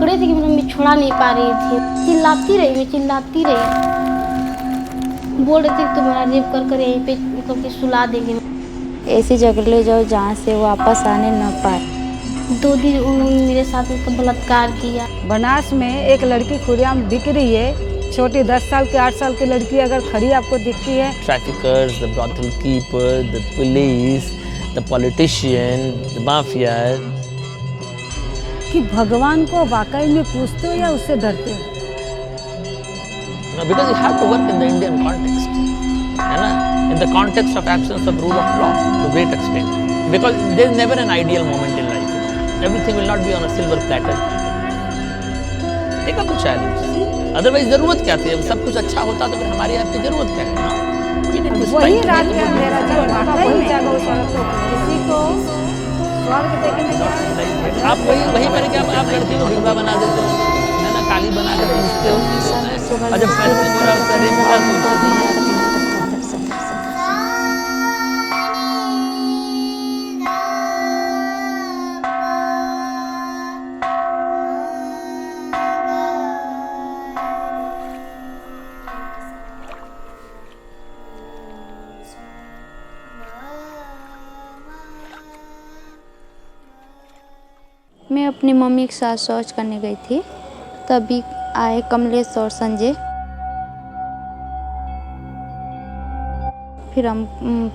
पकड़े थे कि मतलब मैं छुड़ा नहीं पा रही थी। चिल्लाती रही, मैं चिल्लाती रही। बोल रही थी तुम्हारा रेप कर यहीं पे मतलब कि सुला देंगे। ऐसी जगह ले जाओ जहाँ से वापस आने न पाए। 2 दिन उन्होंने मेरे साथ मतलब बलात्कार किया। बनास में एक लड़की खुलेआम बिक रही है। छोटी 10 साल की 8 साल की लड़की अगर खड़ी आपको दिखती है। Traffickers, the brothel keeper, the police, the politician, the mafia. कि भगवान को वाकई में पूछते हो या उससे डरते हो? No, because you have to work in the Indian context, है ना? In the context of absence of rule of law to great extent. Because there is never an ideal moment in life. Everything will not be on a silver platter. Take up the challenge. Otherwise जरूरत क्या थी? सब कुछ अच्छा होता तो फिर हमारी आपकी जरूरत क्या है ना? वही रात के अंधेरा जब वही जगह उस औरत को किसी को स्वर्ग देखने का आप वही करके आप लड़की को भिक्षा बना देते हो, है ना? काली बना के पूछते हो। और जब फैसले पूरा करे पूरा मैं अपनी मम्मी के साथ शौच करने गई थी, तभी आए कमलेश और संजय। फिर हम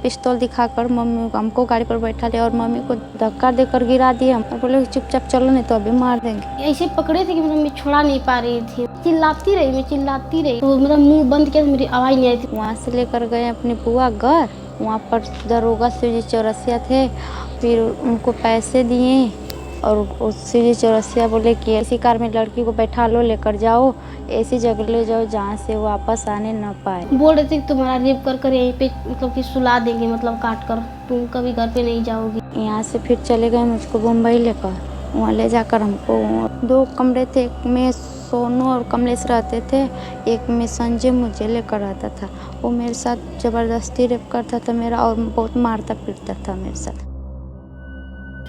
पिस्तौल दिखाकर मम्मी को हमको गाड़ी पर बैठा लिया और मम्मी को धक्का देकर गिरा दिए। हम बोले चुपचाप चलो नहीं तो अभी मार देंगे। ऐसे पकड़े थे कि मतलब मैं छुड़ा नहीं पा रही थी। चिल्लाती रही, मैं चिल्लाती रही। तो मतलब मुंह बंद किया तो मेरी आवाज़ नहीं आई थी। वहाँ से लेकर गए अपनी बुआ घर। वहाँ पर दरोगा शिवजी चौरसिया थे। फिर उनको पैसे दिए और शिवजी चौरसिया बोले कि ऐसी कार में लड़की को बैठा लो, लेकर जाओ, ऐसी जगह ले जाओ जहाँ से वापस आने न पाए। बोल रहे थे कि तुम्हारा रेप कर यहीं पे मतलब कि सुला देंगे, मतलब काट कर, तुम कभी घर पे नहीं जाओगी। यहाँ से फिर चले गए मुझको मुंबई लेकर। वहाँ ले जाकर हमको 2 कमरे थे, एक में सोनू और कमलेश रहते थे, एक में संजय मुझे लेकर आता था। वो मेरे साथ ज़बरदस्ती रेप करता था मेरा और बहुत मारता पीटता था मेरे साथ।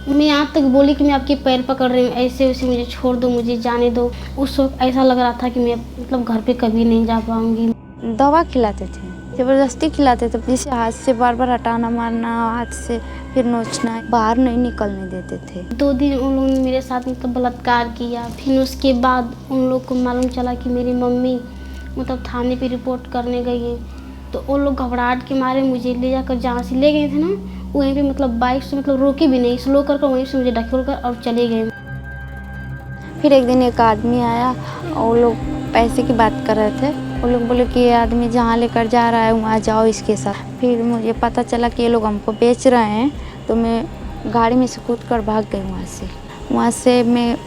मैं यहाँ तक बोली कि मैं आपके पैर पकड़ रही हूँ, ऐसे वैसे मुझे छोड़ दो, मुझे जाने दो। उस वक्त ऐसा लग रहा था कि मैं मतलब घर पे कभी नहीं जा पाऊँगी। दवा खिलाते थे, ज़बरदस्ती खिलाते थे, जैसे हाथ से बार बार हटाना मारना, हाथ से फिर नोचना, बाहर नहीं निकलने देते थे। 2 दिन उन लोगों ने मेरे साथ मतलब बलात्कार किया। फिर उसके बाद उन लोग को मालूम चला कि मेरी मम्मी मतलब थाने पे रिपोर्ट करने गई है। तो वो लोग घबराहट के मारे मुझे ले जाकर जहाँ से ले गए थे ना, वहीं पे मतलब बाइक से मतलब रोके भी नहीं, स्लो कर वहीं से मुझे ढकेल कर और चले गए। फिर एक दिन एक आदमी आया और वो लोग पैसे की बात कर रहे थे। वो लोग बोले कि ये आदमी जहाँ लेकर जा रहा है वहाँ जाओ इसके साथ। फिर मुझे पता चला कि ये लोग हमको बेच रहे हैं, तो मैं गाड़ी में से कूद कर भाग गई वहाँ से मैं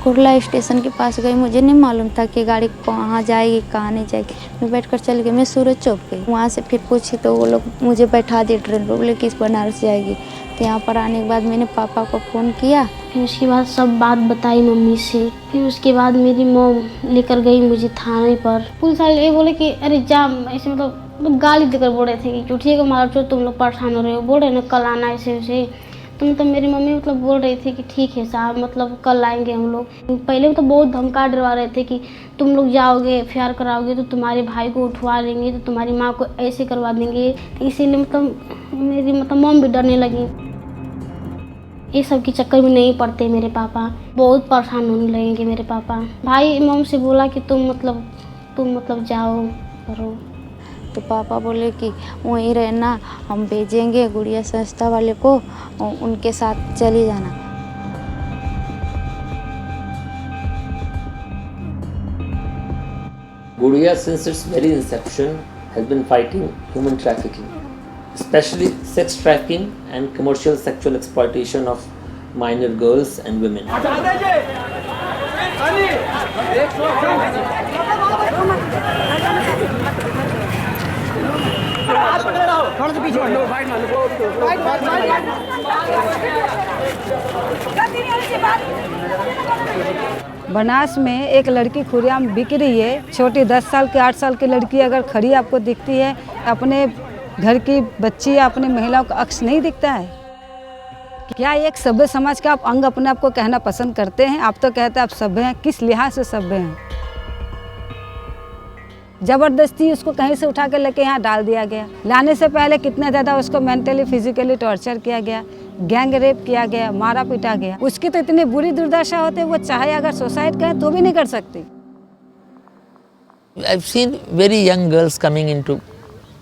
कुर्ला स्टेशन के पास गई। मुझे नहीं मालूम था कि गाड़ी कहाँ जाएगी कहाँ नहीं जाएगी। मैं बैठकर चली गई, मैं सूरज चौक गई। वहाँ से फिर पूछी तो वो लोग मुझे बैठा दिए ट्रेन पर, बोले कि इस बनारस जाएगी। तो यहाँ पर आने के बाद मैंने पापा को फ़ोन किया। फिर उसके बाद सब बात बताई मम्मी से। फिर उसके बाद मेरी मॉम लेकर गई मुझे थाने पर। पुलिस वाले ये बोले कि अरे जा, ऐसे मतलब गाली देकर बोल रहे थे कि उठिएगा मारो, तुम लोग परेशान हो रहे हो, बोल रहे ना कल आना ऐसे वैसे। तो मतलब मेरी मम्मी मतलब बोल रही थी कि ठीक है साहब, मतलब कल आएंगे हम लोग। पहले मतलब बहुत धमका डरवा रहे थे कि तुम लोग जाओगे FIR कराओगे तो तुम्हारे भाई को उठवा लेंगे, तो तुम्हारी माँ को ऐसे करवा देंगे। इसीलिए मतलब मेरी मॉम भी डरने लगी। ये सब के चक्कर में नहीं पड़ते मेरे पापा, बहुत परेशान होने लगेंगे मेरे पापा। भाई मॉम से बोला कि तुम मतलब जाओ करो। तो पापा बोले कि वहीं रहना, हम भेजेंगे गुड़िया संस्था वाले को, उनके साथ चली जाना। Gudiya, since its very inception, has been fighting human trafficking, especially sex trafficking and commercial sexual exploitation of minor girls and women. Banas में एक लड़की खुलेआम बिक रही है। छोटी 10 साल की 8 साल की लड़की अगर खड़ी आपको दिखती है, अपने घर की बच्ची या अपने महिलाओं का अक्स नहीं दिखता है क्या एक सभ्य समाज का आप अंग अपने आप को कहना पसंद करते हैं? आप तो कहते हैं आप सभ्य हैं, किस लिहाज से सभ्य हैं? जबरदस्ती उसको कहीं से उठा के लेके यहाँ डाल दिया गया। लाने से पहले कितना ज़्यादा उसको मेंटली फिजिकली टॉर्चर किया गया, गैंग रेप किया गया, मारा पीटा गया। उसकी तो इतनी बुरी दुर्दशा होती है, वो चाहे अगर सुसाइड करें तो भी नहीं कर सकती। I've seen very young girls coming into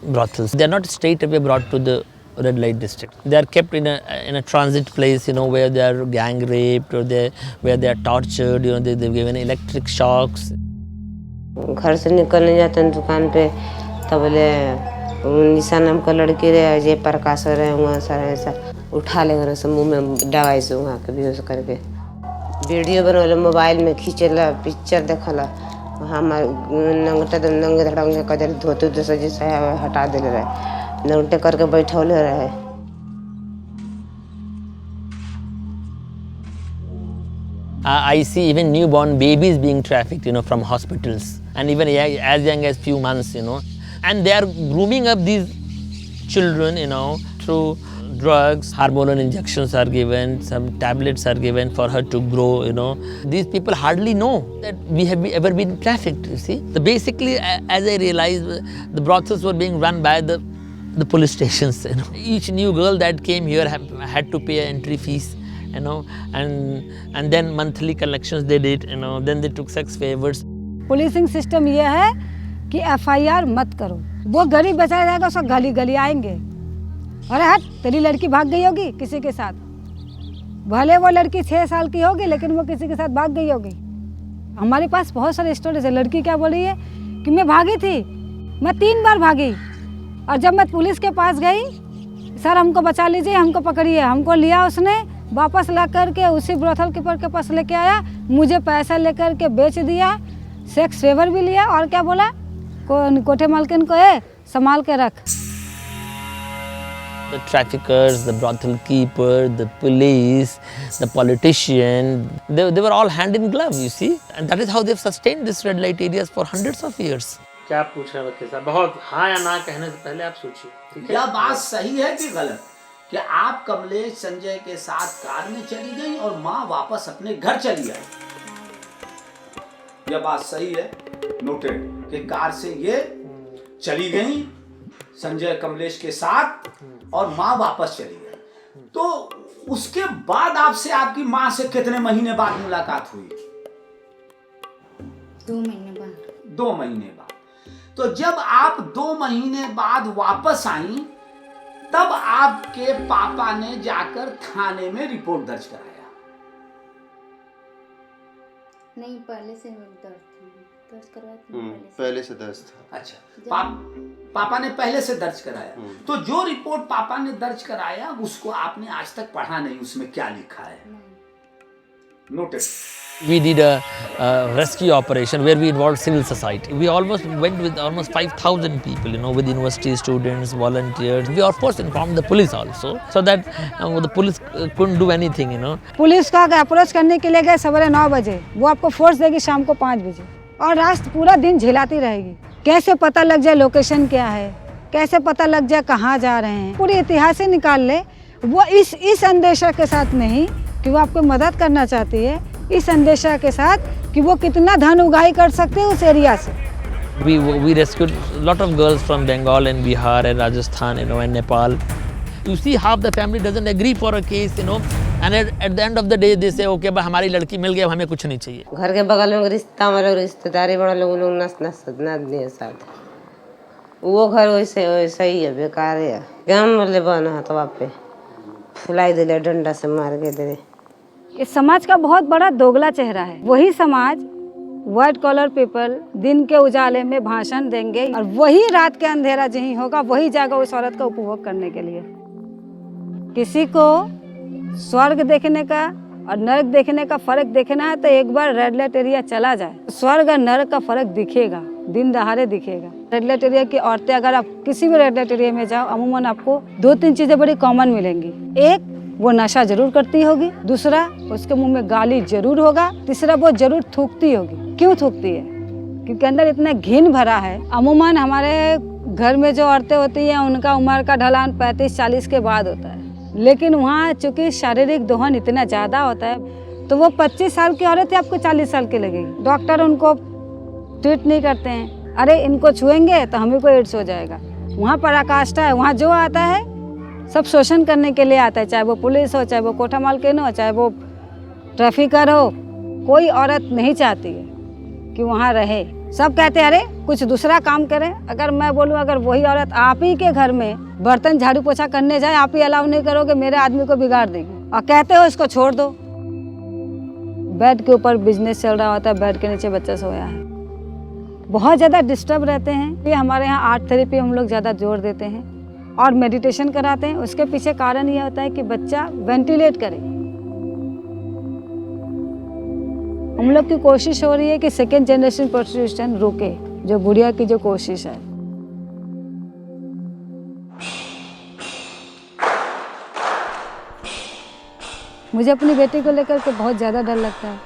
brothels. They are not straight away brought to the red light district. They are kept in a transit place, where they are gang raped or where they are tortured. They're given electric shocks. घर से निकलने जाते हैं दुकान पे, तब बोले निशा नाम का लड़की रहे, अजय प्रकाश रहे, वहाँ सारा ऐसा उठा ले गए, मुँह में दवाई से वहाँ के बेहोश करके वीडियो बनवले, मोबाइल में खींचला, पिक्चर देखला, हमारे नंगे धड़ंगे कदर धोते जैसे जैसे हटा दे रहे, नंगटे करके बैठौले रहे। I see even newborn babies being trafficked, from hospitals, and even as young as few months, and they are grooming up these children, through drugs, hormonal injections are given, some tablets are given for her to grow, These people hardly know that we have ever been trafficked, you see. So basically, as I realized, the brothels were being run by the police stations, Each new girl that came here had to pay an entry fees, and then monthly collections they did, then they took sex favors. Policing system ये है कि FIR मत करो, वो गली बचाया जाएगा, उसको गली गली आएंगे, अरे हट तेरी लड़की भाग गई होगी किसी के साथ, भले वो लड़की 6 साल की होगी लेकिन वो किसी के साथ भाग गई होगी। हमारे पास बहुत सारे स्टोरीज है। लड़की क्या बोली है कि मैं भागी थी, मैं 3 बार भागी, और जब मैं पुलिस के पास गई, सर हमको बचा लीजिए, हमको पकड़िए, हमको लिया, उसने वापस ला करके उसी ब्रोथल कीपर के पास लेके आया, मुझे पैसा लेकर के बेच दिया, सेक्स फेवर भी लिया, और क्या बोला, कोठे मालकिन को संभाल के रख। The traffickers, the brothel keeper, the police, the politician, they were all hand in glove, you see. And that is how they've sustained these red light areas for hundreds of years. क्या पूछ रहे हैं वकील साहब? बहुत हाँ या ना कहने से पहले आप सोचिए, ठीक है? यह बात सही है कि गलत कि आप कमलेश संजय के साथ कार में चली गई और माँ वापस अपने घर चली आई? यह बात सही है, नोटेड, कि कार से ये चली गई संजय कमलेश के साथ और माँ वापस चली गई। तो उसके बाद आपसे आपकी माँ से कितने महीने बाद मुलाकात हुई? 2 महीने बाद। 2 महीने बाद। तो जब आप 2 महीने बाद वापस आई, तब आपके पापा ने जाकर थाने में रिपोर्ट दर्ज कराया? नहीं, पहले से दर्ज करवाया था। पहले से दर्ज था। अच्छा, पापा ने पहले से दर्ज कराया। तो जो रिपोर्ट पापा ने दर्ज कराया उसको आपने आज तक पढ़ा नहीं, उसमें क्या लिखा है? Notice. We did a rescue operation where we involved civil society. We almost went with almost 5,000 people, with university students, volunteers. We of course informed the police also, so that the police couldn't do anything, police का approach करने के लिए गए सवेरे 9 बजे, वो आपको force देगी शाम को 5 बजे, और रात पूरा दिन झिलाती रहेगी। कैसे पता लग जाए लोकेशन क्या है, कैसे पता लग जाए कहाँ जा रहे हैं, पूरी इतिहास ही निकाल ले। वो इस अंदेशा के साथ नहीं कि वो आपको मदद करना चाहती है, इस अंदेशा के साथ कि वो कितना धन उगाही कर सकते हैं उस एरिया से। We rescued a lot of girls from Bengal and Bihar and Rajasthan, and Nepal. You see, half the family doesn't agree for a case, and at the end of the day they say, okay, but हमारी लड़की मिल गई, अब हमें कुछ नहीं चाहिए। घर के बगल में रिश्ता वाला रिश्तेदारी बड़ा लोग नस दिए साथ, वो घर वैसे ही है, बेकार है। गम वाले बना है तो आप पे फुलाई दिले, डंडा से मार के दे। इस समाज का बहुत बड़ा दोगला चेहरा है। वही समाज व्हाइट कॉलर पीपल दिन के उजाले में भाषण देंगे, और वही रात के अंधेरा जहीं होगा वही जाएगा उस औरत का उपभोग करने के लिए। किसी को स्वर्ग देखने का और नरक देखने का फर्क देखना है तो एक बार रेड लाइट एरिया चला जाए, स्वर्ग और नरक का फर्क दिखेगा, दिन दहाड़े दिखेगा। रेड लाइट एरिया की औरतें, अगर आप किसी भी रेड लाइट एरिया में जाओ, अमूमन आपको 2-3 चीजें बड़ी कॉमन मिलेंगी। एक, वो नशा जरूर करती होगी, दूसरा उसके मुंह में गाली जरूर होगा, तीसरा वो जरूर थूकती होगी। क्यों थूकती है? क्योंकि अंदर इतना घिन भरा है। अमूमन हमारे घर में जो औरतें होती हैं उनका उम्र का ढलान 35-40 के बाद होता है, लेकिन वहाँ चूँकि शारीरिक दोहन इतना ज़्यादा होता है तो वो 25 साल की औरत है आपको 40 साल की लगेगी। डॉक्टर उनको ट्रीट नहीं करते हैं, अरे इनको छुएंगे तो हमें को एड्स हो जाएगा। वहाँ पराकाष्ठा है, वहाँ जो आता है सब शोषण करने के लिए आता है, चाहे वो पुलिस हो, चाहे वो कोठा मालकिन हो, चाहे वो ट्रैफिकर हो। कोई औरत नहीं चाहती है कि वहाँ रहे। सब कहते हैं अरे कुछ दूसरा काम करें। अगर मैं बोलूँ अगर वही औरत आप ही के घर में बर्तन झाड़ू पोछा करने जाए, आप ही अलाउ नहीं करोगे, मेरे आदमी को बिगाड़ देगी और कहते हो इसको छोड़ दो। बेड के ऊपर बिजनेस चल रहा होता है, बेड के नीचे बच्चा सोया है। बहुत ज़्यादा डिस्टर्ब रहते हैं। ये हमारे यहाँ आर्ट थेरेपी हम लोग ज़्यादा जोर देते हैं और मेडिटेशन कराते हैं। उसके पीछे कारण ये होता है कि बच्चा वेंटिलेट करे। हम लोग की कोशिश हो रही है कि सेकेंड जनरेशन प्रोस्टिट्यूशन रोके, जो गुड़िया की जो कोशिश है। मुझे अपनी बेटी को लेकर के बहुत ज़्यादा डर लगता है,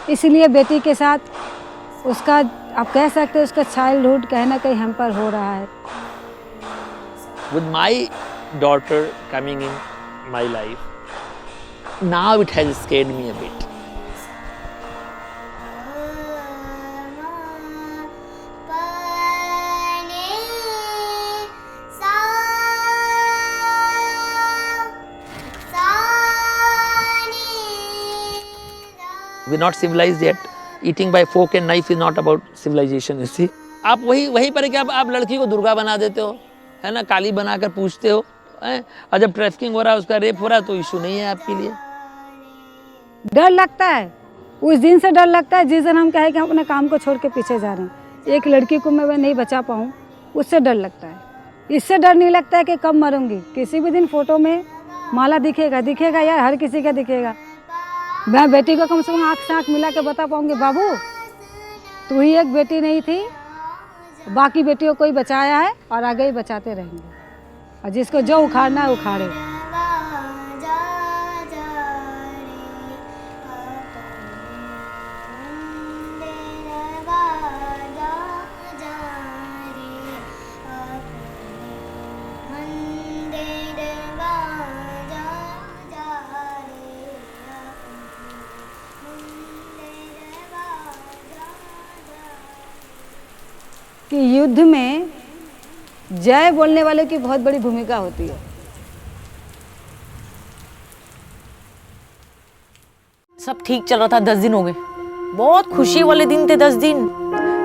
इसलिए बेटी के साथ उसका आप कह सकते हैं उसका चाइल्डहुड कहीं ना कहीं हैम्पर हो रहा है। With my daughter coming in my life, now it has scared me a bit. We're not civilized yet. Eating by fork and knife is not about civilization, you see. आप वहीं पर क्या आप लड़की को दुर्गा बना देते हो, है ना, काली बनाकर पूछते हो, हैं? और जब ट्रैफिकिंग हो रहा है, उसका रेप हो रहा है, तो इशू नहीं है आपके लिए। डर लगता है, उस दिन से डर लगता है जिस दिन हम कहें कि हम अपने काम को छोड़ के पीछे जा रहे हैं। एक लड़की को मैं नहीं बचा पाऊँ, उससे डर लगता है। इससे डर नहीं लगता है कि कब मरूंगी। किसी भी दिन फोटो में माला दिखेगा यार, हर किसी का दिखेगा। मैं बेटी को कम से कम आँख से आँख मिला के बता पाऊंगी, बाबू तू ही एक बेटी नहीं थी, बाकी बेटियों को ही बचाया है और आगे ही बचाते रहेंगे, और जिसको जो उखाड़ना है उखाड़े। कि युद्ध में जय बोलने वाले की बहुत बड़ी भूमिका होती है। सब ठीक चल रहा था, 10 दिन हो गए, बहुत खुशी वाले दिन थे 10 दिन।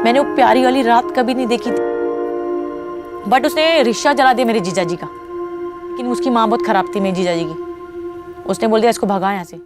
मैंने वो प्यारी वाली रात कभी नहीं देखी थी। बट उसने रिक्शा जला दिया मेरे जीजा जी का, लेकिन उसकी माँ बहुत खराब थी मेरे जीजा जी की। उसने बोल दिया इसको भगा यहाँ से।